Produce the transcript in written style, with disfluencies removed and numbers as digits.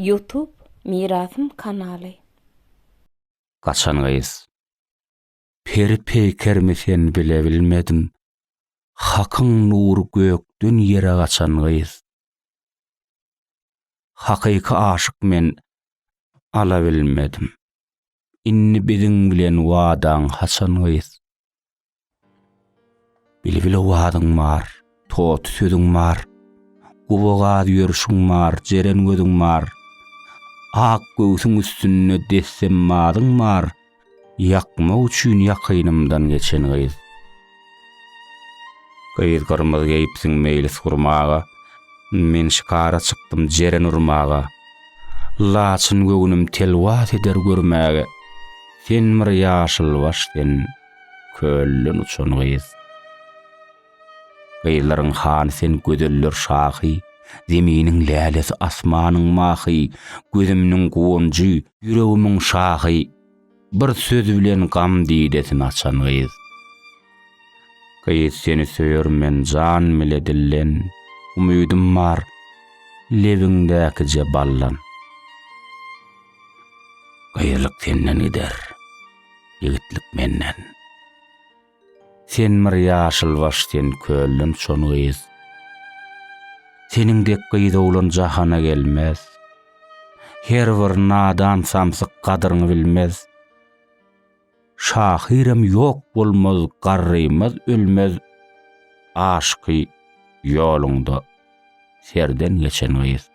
YouTube Mirasym kanaly. Gaçan gyz. Peri peýkermi sen bile bilmedim. Hakyň nury gökden ýere gaçan gyz. Hakyky aşyk men ala bilmedim. Inni biziň bilen wadaň haçan gyz. Bile wadaň bar, tot sözüň bar. Gubaga ýörüşüň bar, jeren gözüň bar. Ak göwsüň üstüne dessem madyň bar. Yakma üçin yakynymdan geçen gyz. Gyz gyrmyzy geyipsiň meylis gurmaga. Men şikara çykdym jeren urmaga. Laçyn göwnüm telwat eder görmäge. Sen mir ýaşyl başden köllün uçan gyz. Gyzlaryň hany sen gödeller şahy. Zeminiň lälesi asmanyň mahy. Gözümniň gowunjy, ýüregimiň şahy. Bir söz bilen gam diýdesin açan gyz. Gyz seni söýärmen jan mile dillen. Umydym bar, lebiňdäki ballan. Gyzlyk senden gider, ýigitlik menden. Sen mir ýaşyl başden köllün şon gyz. Seniň dek gyz oglan jahana gelmez. Her bir nadan samsyk gadyryny bilmez. Şahirem ýok bolmaz, garrymaz ölmez. Aşky ýolunda serden geçen gyz.